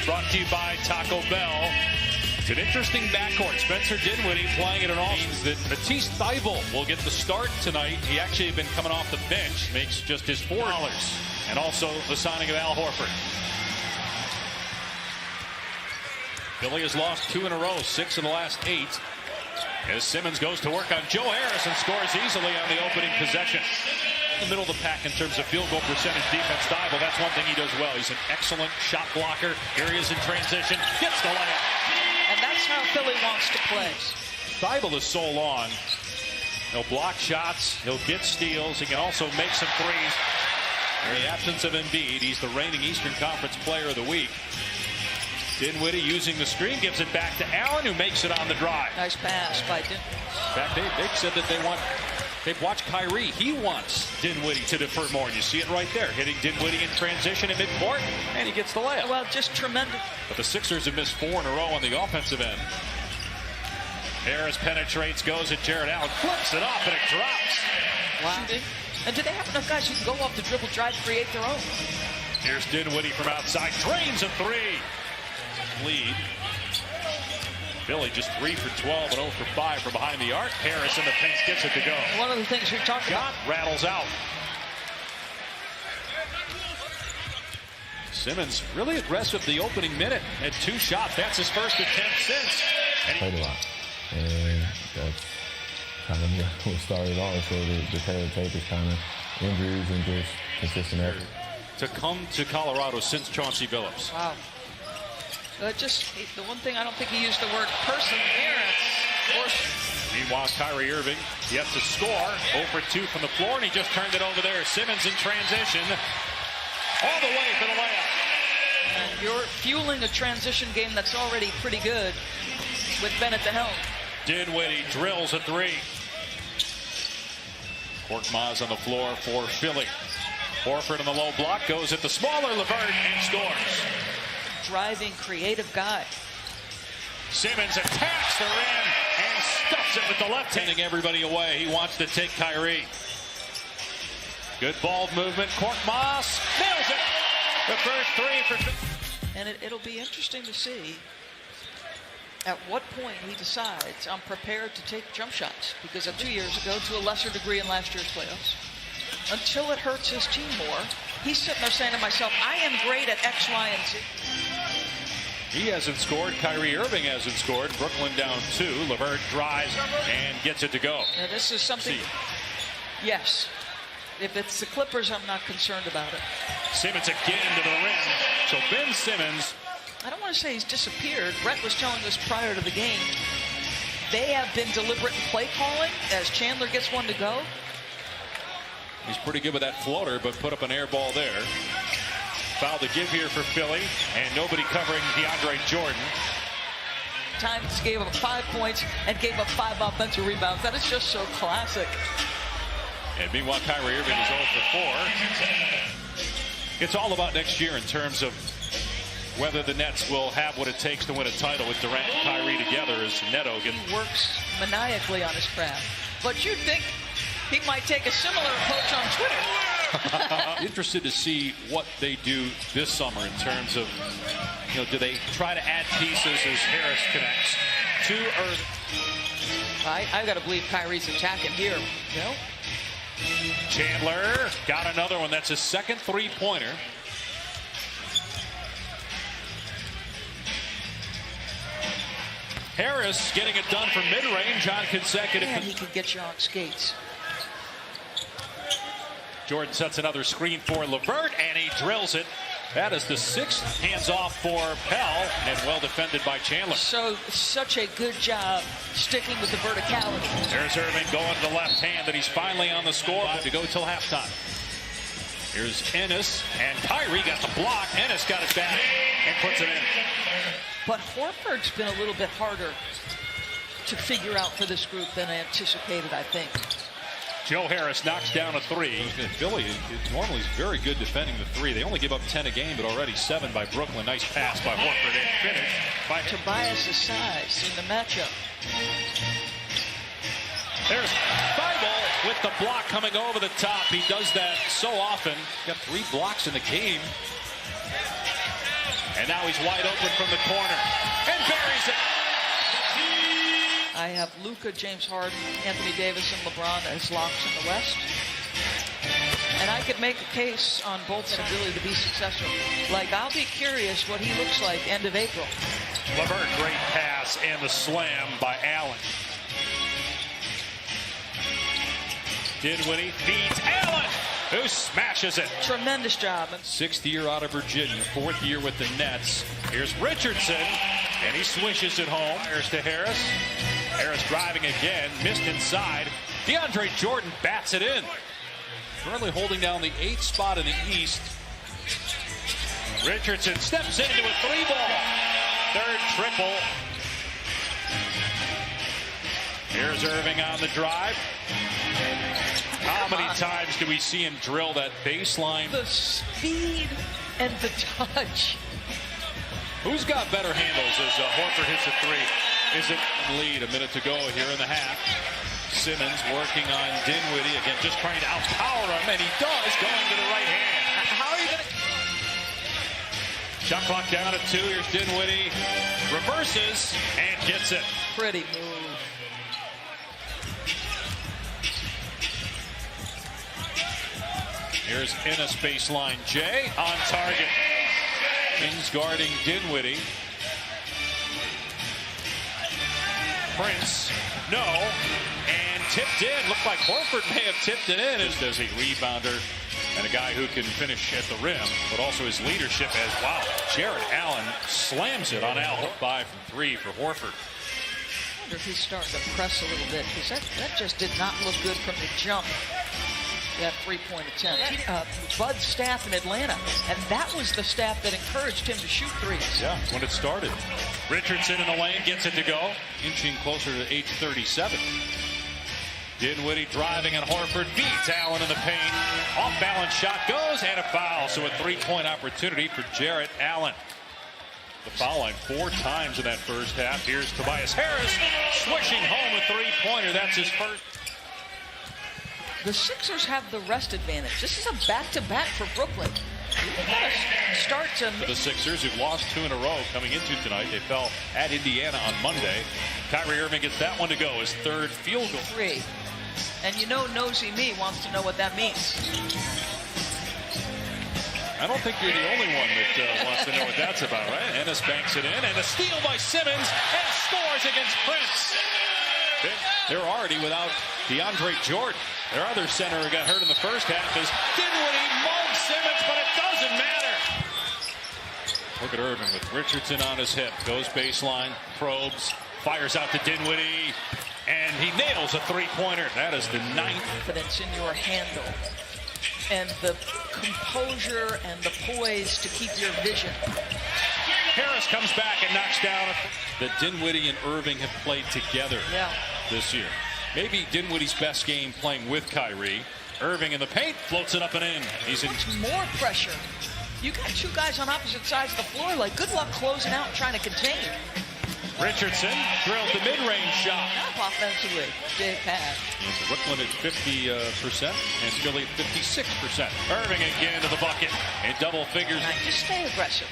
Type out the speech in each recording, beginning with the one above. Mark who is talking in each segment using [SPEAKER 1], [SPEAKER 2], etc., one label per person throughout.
[SPEAKER 1] brought to you by Taco Bell. It's an interesting backcourt. Spencer Dinwiddie playing at an all. Means that Matisse Thybulle will get the start tonight. He actually had been coming off the bench. Makes just his $4. And also the signing of Al Horford. Philly has lost 2 in a row, 6 in the last 8. As Simmons goes to work on Joe Harris and scores easily on the opening possession. The middle of the pack in terms of field goal percentage defense. Thybulle, that's one thing he does well. He's an excellent shot blocker. Here he is in transition. Gets the layup.
[SPEAKER 2] And that's how Philly wants to play.
[SPEAKER 1] Thybulle is so long. He'll block shots. He'll get steals. He can also make some threes. In the absence of Embiid, he's the reigning Eastern Conference Player of the Week. Dinwiddie using the screen, gives it back to Allen, who makes it on the drive.
[SPEAKER 2] Nice pass by Dinwiddie.
[SPEAKER 1] In fact, they've said that they've watched Kyrie. He wants Dinwiddie to defer more. And you see it right there, hitting Dinwiddie in transition at midcourt, and he gets the layup.
[SPEAKER 2] Well, just tremendous.
[SPEAKER 1] But the Sixers have missed 4 in a row on the offensive end. Harris penetrates, goes at Jared Allen, flips it off, and it drops.
[SPEAKER 2] Wow. And do they have enough guys who can go off the dribble, drive, create their own?
[SPEAKER 1] Here's Dinwiddie from outside, drains a 3. Lead. Philly just 3 for 12 and 0 for 5 from behind the arc. Harris in the paint gets it to go.
[SPEAKER 2] One of the things we talked about.
[SPEAKER 1] Rattles out. Simmons really aggressive the opening minute. Had 2 shots. That's his first attempt since.
[SPEAKER 3] Played a lot. And that's kind of what started off. So the tail of the tape is kind of injuries and just consistent effort.
[SPEAKER 1] To come to Colorado since Chauncey Billups.
[SPEAKER 2] Wow. Just the one thing I don't think he used the word person there.
[SPEAKER 1] Meanwhile, Kyrie Irving yet to score. 0 for 2 from the floor, and he just turned it over there. Simmons in transition. All the way for the layup.
[SPEAKER 2] And you're fueling a transition game that's already pretty good with Ben at the helm.
[SPEAKER 1] Dinwiddie drills a 3. Korkmaz on the floor for Philly. Horford on the low block, goes at the smaller LeVert and scores.
[SPEAKER 2] Driving, creative guy.
[SPEAKER 1] Simmons attacks the rim and stuffs it with the left hand. Everybody away. He wants to take Kyrie. Good ball movement. Korkmaz nails it. The first 3 for.
[SPEAKER 2] And it'll be interesting to see at what point he decides I'm prepared to take jump shots, because of 2 years ago, to a lesser degree in last year's playoffs, until it hurts his team more, he's sitting there saying to myself, I am great at X, Y, and Z.
[SPEAKER 1] He hasn't scored. Kyrie Irving hasn't scored. Brooklyn down 2. LeVert drives and gets it to go.
[SPEAKER 2] Now this is something. Yes. If it's the Clippers, I'm not concerned about it.
[SPEAKER 1] Simmons again to the rim. So Ben Simmons.
[SPEAKER 2] I don't want to say he's disappeared. Brett was telling us prior to the game, they have been deliberate in play calling as Chandler gets one to go.
[SPEAKER 1] He's pretty good with that floater, but put up an air ball there. Foul to give here for Philly, and nobody covering DeAndre Jordan.
[SPEAKER 2] Times gave up 5 points and gave up 5 offensive rebounds. That is just so classic.
[SPEAKER 1] And meanwhile, Kyrie Irving is 0 for 4. It's all about next year in terms of whether the Nets will have what it takes to win a title with Durant and Kyrie together as Neto gets.
[SPEAKER 2] He works maniacally on his craft. But you'd think he might take a similar approach on Twitter.
[SPEAKER 1] Interested to see what they do this summer in terms of, do they try to add pieces as Harris connects to Earth?
[SPEAKER 2] I've got to believe Kyrie's attacking here.
[SPEAKER 1] Chandler got another one. That's his second 3-pointer. Harris getting it done from mid-range on consecutive.
[SPEAKER 2] And he can get you on skates.
[SPEAKER 1] Jordan sets another screen for LeVert, and he drills it. That is the 6th hands off for Pell, and well defended by Chandler.
[SPEAKER 2] So, such a good job sticking with the verticality.
[SPEAKER 1] There's Irving going to the left hand, and he's finally on the scoreboard to go till halftime. Here's Ennis, and Kyrie got the block. Ennis got it back and puts it in.
[SPEAKER 2] But Horford's been a little bit harder to figure out for this group than I anticipated, I think.
[SPEAKER 1] Joe Harris knocks down a 3. And Philly normally is very good defending the 3. They only give up 10 a game, but already 7 by Brooklyn. Nice pass by Horford and finish by
[SPEAKER 2] Tobias' size in the matchup.
[SPEAKER 1] There's Thybulle with the block coming over the top. He does that so often. Got 3 blocks in the game. And now he's wide open from the corner and buries it.
[SPEAKER 2] I have Luka, James Harden, Anthony Davis, and LeBron as locks in the West. And I could make a case on Bolt's ability to be successful. Like, I'll be curious what he looks like end of April.
[SPEAKER 1] LeVert, great pass and the slam by Allen. Dinwiddie feeds Allen, who smashes it.
[SPEAKER 2] Tremendous job.
[SPEAKER 1] Sixth year out of Virginia, fourth year with the Nets. Here's Richardson, and he swishes it home. Here's to Harris. Harris driving again, missed inside. DeAndre Jordan bats it in. Currently holding down the 8th spot in the East. Richardson steps into a 3-ball. Third triple. Here's Irving on the drive. How many times do we see him drill that baseline?
[SPEAKER 2] The speed and the touch.
[SPEAKER 1] Who's got better handles as Horford hits a 3? Is it lead? A minute to go here in the half. Simmons working on Dinwiddie again, just trying to outpower him, and he does, going to the right hand.
[SPEAKER 2] How are you going to...
[SPEAKER 1] Shot clock down at 2. Here's Dinwiddie. Reverses and gets it.
[SPEAKER 2] Pretty move.
[SPEAKER 1] Here's Ennis baseline. Jay on target. Kings guarding Dinwiddie. Prince, no, and tipped in. Looked like Horford may have tipped it in. As does a rebounder and a guy who can finish at the rim, but also his leadership as wow. Jarrett Allen slams it on Al. 5 from 3 for Horford.
[SPEAKER 2] I wonder if he's starting to press a little bit, because that just did not look good from the jump. That 3-point attempt. Bud's staff in Atlanta, and that was the staff that encouraged him to shoot threes.
[SPEAKER 1] Yeah, when it started. Richardson in the lane gets it to go, inching closer to 8:37. Dinwiddie driving, and Horford beats Allen in the paint. Off-balance shot goes, and a foul. So a 3-point opportunity for Jarrett Allen. The foul line 4 times in that first half. Here's Tobias Harris swishing home a 3-pointer. That's his first.
[SPEAKER 2] The Sixers have the rest advantage. This is a back-to-back for Brooklyn. They've got to start to...
[SPEAKER 1] For the Sixers, who've lost 2 in a row coming into tonight. They fell at Indiana on Monday. Kyrie Irving gets that one to go, his 3rd field goal.
[SPEAKER 2] 3. And you know Nosy Me wants to know what that means.
[SPEAKER 1] I don't think you're the only one that wants to know what that's about, right? Ennis banks it in, and a steal by Simmons, and scores against Prince. They're already without DeAndre Jordan. Their other center who got hurt in the first half is Dinwiddie, mugs Simmons, but it doesn't matter. Look at Irving with Richardson on his hip. Goes baseline, probes, fires out to Dinwiddie, and he nails a 3-pointer. That is the 9th.
[SPEAKER 2] Confidence in your handle, and the composure and the poise to keep your vision.
[SPEAKER 1] Harris comes back and knocks down. That Dinwiddie and Irving have played together this year. Maybe Dinwiddie's best game playing with Kyrie. Irving in the paint, floats it up and in. He's in
[SPEAKER 2] more pressure. You got 2 guys on opposite sides of the floor. Like, good luck closing out and trying to contain.
[SPEAKER 1] Richardson drills the mid-range shot.
[SPEAKER 2] Not offensively. Big pass.
[SPEAKER 1] Brooklyn at 50% and Philly at 56%. Irving again to the bucket in double figures.
[SPEAKER 2] Just stay aggressive.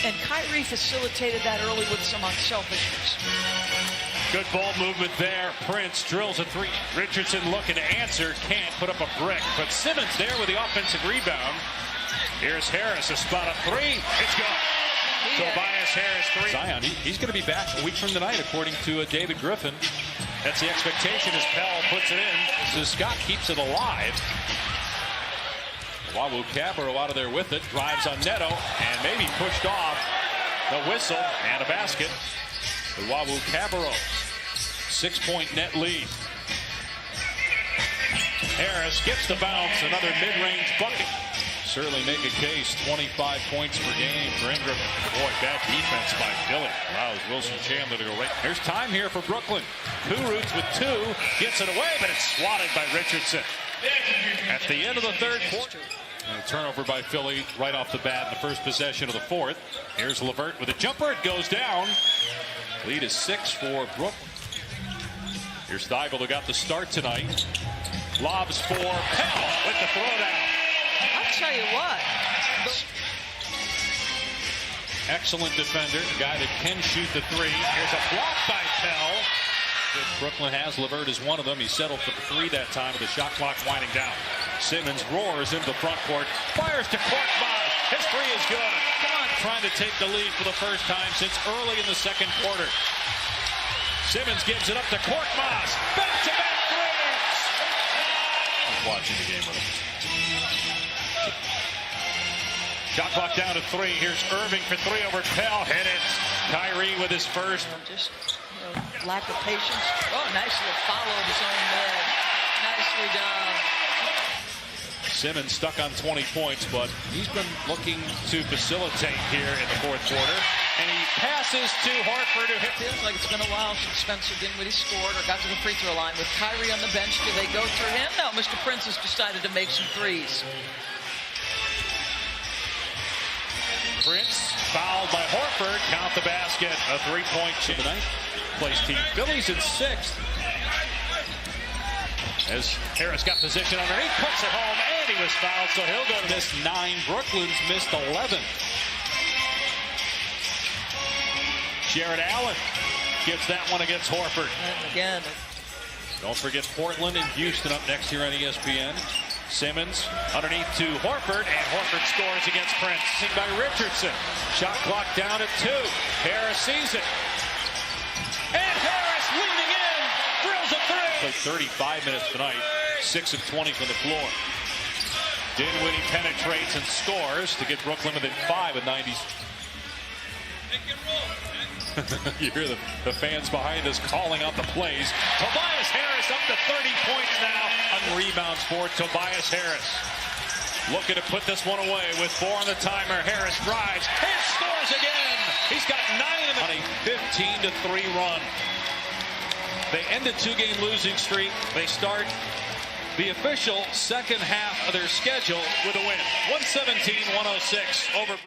[SPEAKER 2] And Kyrie facilitated that early with some unselfishness.
[SPEAKER 1] Good ball movement there. Prince drills a 3. Richardson looking to answer, can't put up a brick. But Simmons there with the offensive rebound. Here's Harris, a spot up 3. It's gone. Tobias Harris 3. Zion, he's going to be back a week from tonight, according to David Griffin. That's the expectation as Pell puts it in. So Scott keeps it alive. Wawukamara out of there with it. Drives on Neto and maybe pushed off. The whistle and a basket. The Wawukamara 6-point net lead. Harris gets the bounce. Another mid-range bucket. Certainly make a case. 25 points per game for Ingram. Boy, bad defense by Philly. Allows Wilson Chandler to go right. There's time here for Brooklyn. Kurucs with 2. Gets it away, but it's swatted by Richardson. At the end of the 3rd quarter. And a turnover by Philly right off the bat in the first possession of the 4th. Here's LeVert with a jumper. It goes down. Lead is 6 for Brooklyn. Here's Thybulle, who got the start tonight. Lobs for Pell with the throwdown.
[SPEAKER 2] I'll tell you what.
[SPEAKER 1] excellent defender, a guy that can shoot the three. Here's a block by Pell. Brooklyn has. LeVert is one of them. He settled for the three that time with the shot clock winding down. Simmons roars into the front court, fires to Korkmaz. His three is good. Come on, trying to take the lead for the first time since early in the second quarter. Simmons gives it up to Korkmaz. Back-to-back threes. I'm watching the game with him. Shot clock down to three. Here's Irving for three over Pell. Hit it. Kyrie with his first.
[SPEAKER 2] Just lack of patience. Oh, nice little follow of his own man. Nicely done.
[SPEAKER 1] Simmons stuck on 20 points, but he's been looking to facilitate here in the fourth quarter. And he passes to Horford, who hit.
[SPEAKER 2] Feels like it's been a while since Spencer Dinwiddie scored or got to the free throw line. With Kyrie on the bench, do they go through him? No, Mr. Prince has decided to make some threes.
[SPEAKER 1] Prince fouled by Horford. Count the basket. A three-point tonight. Plays team Phillies in sixth. As Harris got position underneath, puts it home, and he was fouled, so he'll go to this 9. Brooklyn's missed 11. Jared Allen gets that one against Horford.
[SPEAKER 2] And again,
[SPEAKER 1] don't forget Portland and Houston up next here on ESPN. Simmons underneath to Horford, and Horford scores against Prince. By Richardson. Shot clock down at 2. Harris sees it. And Harris leaning in, drills a three. Played 35 minutes tonight, 6 of 20 from the floor. Dinwiddie penetrates and scores to get Brooklyn within 5 with 90s. You hear the fans behind us calling out the plays. Tobias Harris up to 30 points now on rebounds for Tobias Harris. Looking to put this one away with 4 on the timer. Harris drives and scores again. He's got 9 on a 15-3 run. They end a 2-game losing streak. They start the official second half of their schedule with a win. 117-106 over.